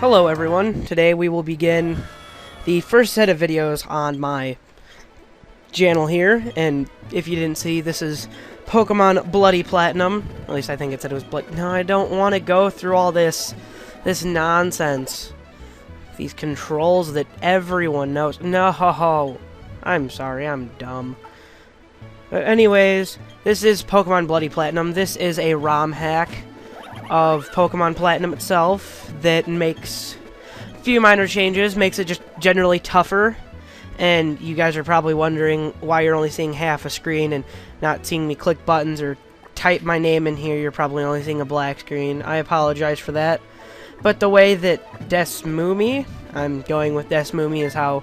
Hello everyone, today we will begin the first set of videos on my channel here, and if you didn't see, this is Pokemon Bloody Platinum. At least I think it said it was Bloody. No, I don't want to go through all this nonsense. These controls that everyone knows. No, I'm sorry, I'm dumb. But anyways, this is Pokemon Bloody Platinum. This is a ROM hack of Pokemon Platinum itself that makes a few minor changes, makes it just generally tougher. And you guys are probably wondering why you're only seeing half a screen and not seeing me click buttons or type my name in here. You're probably only seeing a black screen. I apologize for that. But the way that Desmumi, I'm going with Desmumi, is how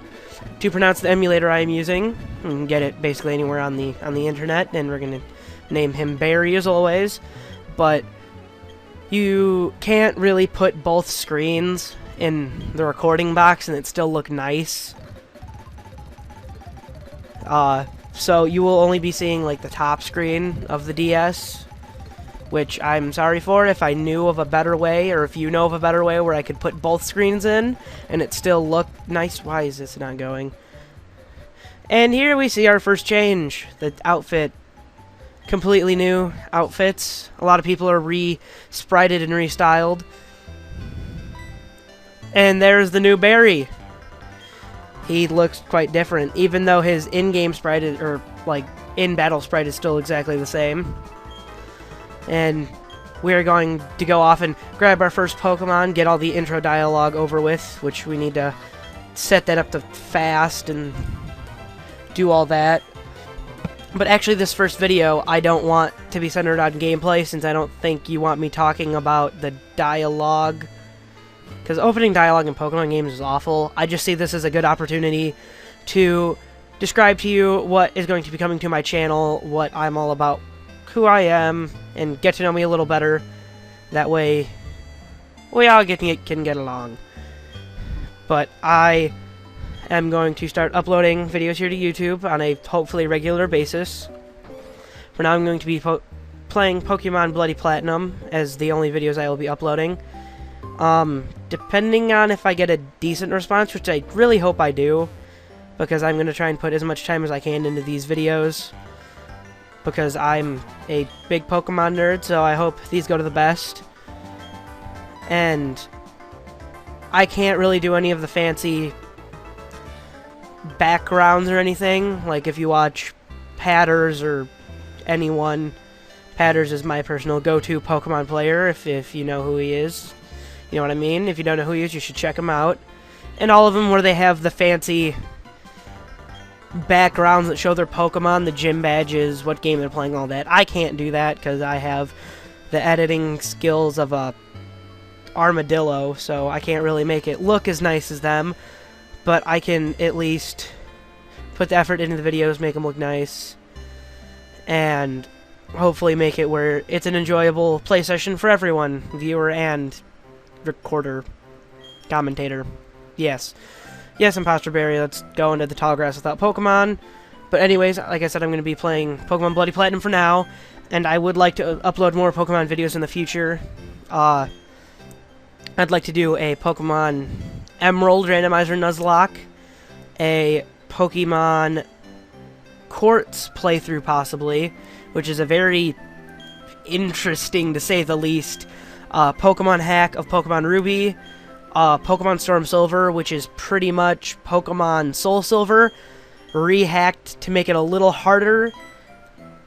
to pronounce the emulator I'm using. You can get it basically anywhere on the internet, and we're gonna name him Barry as always. But you can't really put both screens in the recording box and it still look nice. So you will only be seeing like the top screen of the DS, which I'm sorry for. If I knew of a better way, or if you know of a better way where I could put both screens in and it still look nice. Why is this not going? And here we see our first change, the outfit. Completely new outfits. A lot of people are re-sprited and restyled. And there's the new Barry. He looks quite different, even though his in-game sprite is, or like in-battle sprite is still exactly the same. And we're going to go off and grab our first Pokemon, get all the intro dialogue over with, which we need to set that up to fast and do all that. But actually, this first video, I don't want to be centered on gameplay, since I don't think you want me talking about the dialogue. Because opening dialogue in Pokemon games is awful. I just see this as a good opportunity to describe to you what is going to be coming to my channel, what I'm all about, who I am, and get to know me a little better. That way, we all can get along. But I am going to start uploading videos here to YouTube on a hopefully regular basis. For now, I'm going to be playing Pokemon Bloody Platinum as the only videos I will be uploading. Depending on if I get a decent response, which I really hope I do, because I'm going to try and put as much time as I can into these videos, because I'm a big Pokemon nerd, so I hope these go to the best. And I can't really do any of the fancy backgrounds or anything. Like if you watch Patters or anyone, Patters is my personal go-to Pokemon player, if you know who he is. You know what I mean? If you don't know who he is, you should check him out. And all of them where they have the fancy backgrounds that show their Pokemon, the gym badges, what game they're playing, all that. I can't do that because I have the editing skills of a armadillo, so I can't really make it look as nice as them. But I can at least put the effort into the videos, make them look nice, and hopefully make it where it's an enjoyable play session for everyone, viewer and recorder, commentator. Yes, Imposter Barry, let's go into the tall grass without Pokemon. But anyways, like I said, I'm going to be playing Pokemon Bloody Platinum for now, and I would like to upload more Pokemon videos in the future. I'd like to do a Pokemon Emerald Randomizer Nuzlocke, a Pokemon Quartz playthrough possibly, which is a very interesting, to say the least, Pokemon hack of Pokemon Ruby, Pokemon Storm Silver, which is pretty much Pokemon Soul Silver, rehacked to make it a little harder,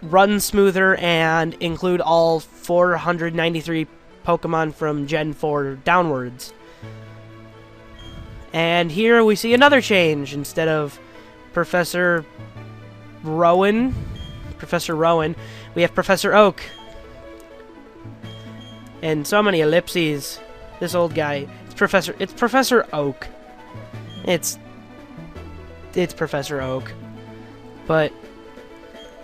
run smoother, and include all 493 Pokemon from Gen 4 downwards. And here we see another change. Instead of Professor Rowan, we have Professor Oak. And so many ellipses. This old guy. It's Professor Oak. It's Professor Oak. But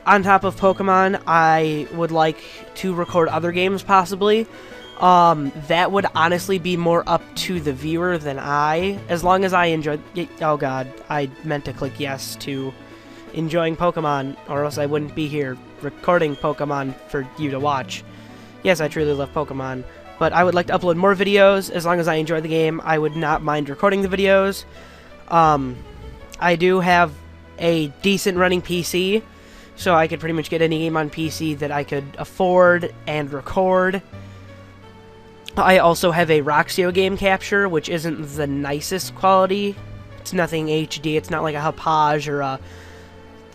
on top of Pokemon, I would like to record other games possibly. That would honestly be more up to the viewer than I, as long as I enjoy. Oh god, I meant to click yes to enjoying Pokemon, or else I wouldn't be here recording Pokemon for you to watch. Yes, I truly love Pokemon, but I would like to upload more videos. As long as I enjoy the game, I would not mind recording the videos. I do have a decent running PC, so I could pretty much get any game on PC that I could afford and record. I also have a Roxio game capture, which isn't the nicest quality. It's nothing HD. It's not like a Hauppauge or a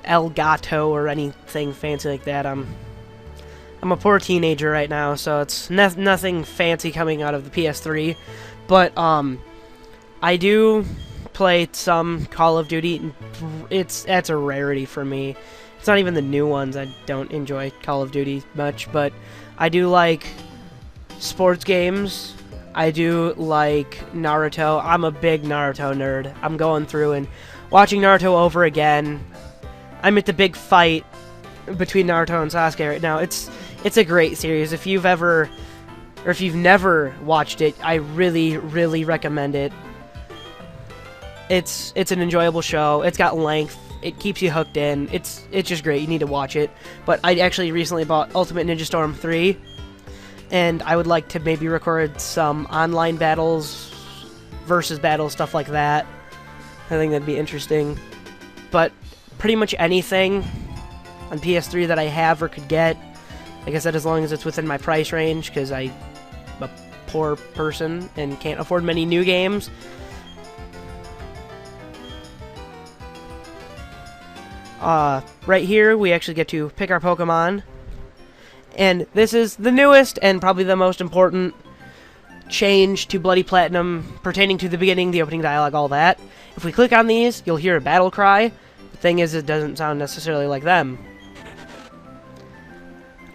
Elgato or anything fancy like that. I'm a poor teenager right now, so it's nothing fancy coming out of the PS3. But I do play some Call of Duty. That's a rarity for me. It's not even the new ones. I don't enjoy Call of Duty much, but I do like sports games. I do like Naruto. I'm a big Naruto nerd. I'm going through and watching Naruto over again. I'm at the big fight between Naruto and Sasuke right now. It's a great series. If you've ever, or if you've never watched it, I really, really recommend it. It's an enjoyable show. It's got length. It keeps you hooked in. It's just great. You need to watch it. But I actually recently bought Ultimate Ninja Storm 3. And I would like to maybe record some online battles, versus battles, stuff like that. I think that'd be interesting. But pretty much anything on PS3 that I have or could get, like I said, as long as it's within my price range, because I'm a poor person and can't afford many new games. Right here, we actually get to pick our Pokemon. And this is the newest and probably the most important change to Bloody Platinum pertaining to the beginning, the opening dialogue, all that. If we click on these, you'll hear a battle cry. The thing is, it doesn't sound necessarily like them.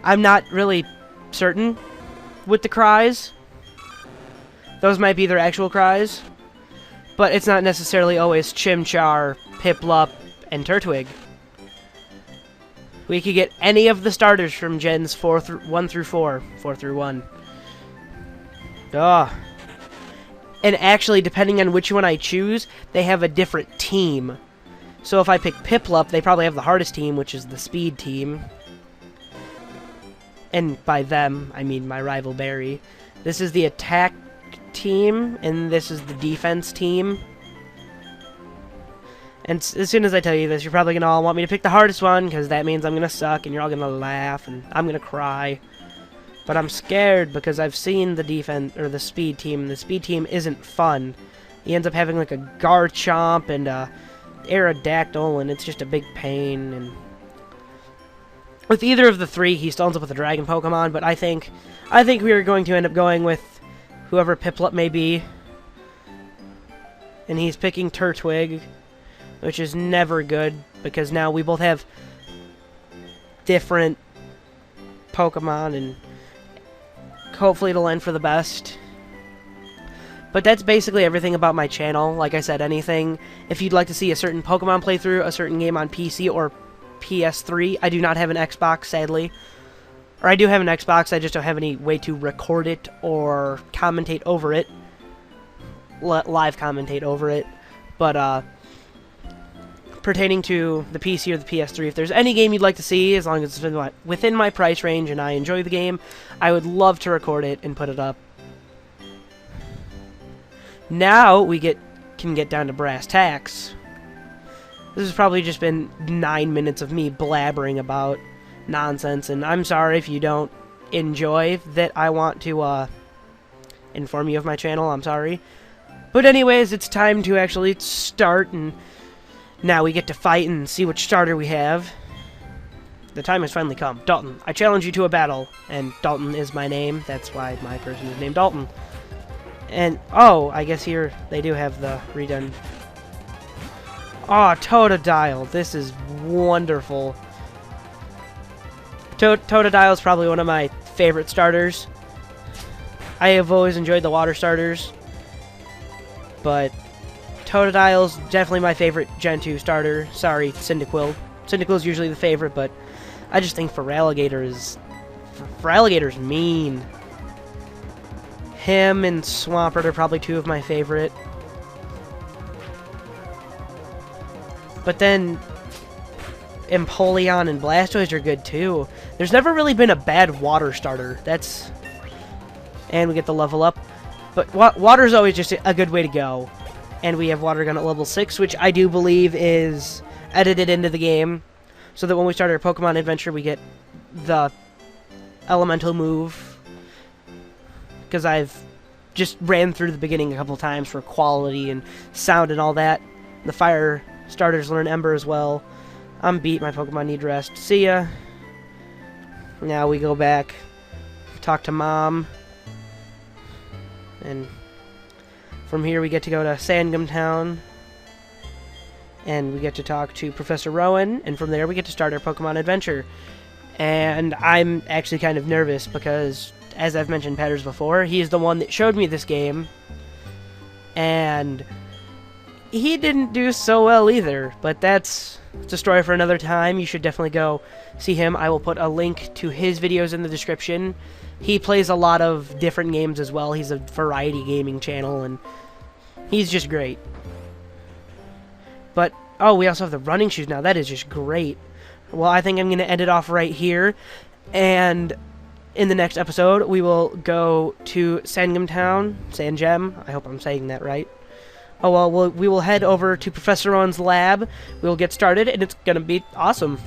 I'm not really certain with the cries. Those might be their actual cries. But it's not necessarily always Chimchar, Piplup, and Turtwig. We could get any of the starters from Gens 1 through 4. 4 through 1. Ugh. And actually, depending on which one I choose, they have a different team. So if I pick Piplup, they probably have the hardest team, which is the speed team. And by them, I mean my rival Barry. This is the attack team, and this is the defense team. And as soon as I tell you this, you're probably going to all want me to pick the hardest one, because that means I'm going to suck, and you're all going to laugh, and I'm going to cry. But I'm scared, because I've seen the defense, or the speed team. The speed team isn't fun. He ends up having like a Garchomp and a Aerodactyl, and it's just a big pain. And with either of the three, he still ends up with a Dragon Pokemon, but I think we are going to end up going with whoever Piplup may be. And he's picking Turtwig, which is never good, because now we both have different Pokemon, and hopefully it'll end for the best. But that's basically everything about my channel. Like I said, anything, if you'd like to see a certain Pokemon playthrough, a certain game on PC or PS3, I do not have an Xbox, sadly. Or I do have an Xbox, I just don't have any way to record it or commentate over it. Live commentate over it. But, pertaining to the PC or the PS3, if there's any game you'd like to see, as long as it's within my price range and I enjoy the game, I would love to record it and put it up. Now we can get down to brass tacks. This has probably just been 9 minutes of me blabbering about nonsense, and I'm sorry if you don't enjoy that I want to inform you of my channel. I'm sorry. But anyways, it's time to actually start, and now we get to fight and see which starter we have. The time has finally come. Dalton, I challenge you to a battle. And Dalton is my name. That's why my person is named Dalton. And, oh, I guess here they do have the redone. Oh, Totodile. This is wonderful. Totodile is probably one of my favorite starters. I have always enjoyed the water starters. But Totodile's definitely my favorite Gen 2 starter. Sorry, Cyndaquil. Cyndaquil's usually the favorite, but I just think Feraligatr is mean. Him and Swampert are probably two of my favorite. But then Empoleon and Blastoise are good too. There's never really been a bad water starter. and we get the level up. But water's always just a good way to go. And we have water gun at level 6, which I do believe is edited into the game, so that when we start our Pokemon adventure, we get the elemental move. Because I've just ran through the beginning a couple times for quality and sound and all that. The fire starters learn Ember as well. I'm beat. My Pokemon need rest. See ya. Now we go back, talk to Mom, and from here we get to go to Sangam Town, and we get to talk to Professor Rowan, and from there we get to start our Pokemon adventure. And I'm actually kind of nervous because, as I've mentioned Petters before, he is the one that showed me this game, and he didn't do so well either, but that's a story for another time. You should definitely go see him. I will put a link to his videos in the description. He plays a lot of different games as well. He's a variety gaming channel, and he's just great. But, oh, we also have the running shoes now. That is just great. Well, I think I'm going to end it off right here, and in the next episode, we will go to Sangam Town, Sangem. I hope I'm saying that right. Oh, well, we will head over to Professor Rowan's lab. We'll get started, and it's going to be awesome.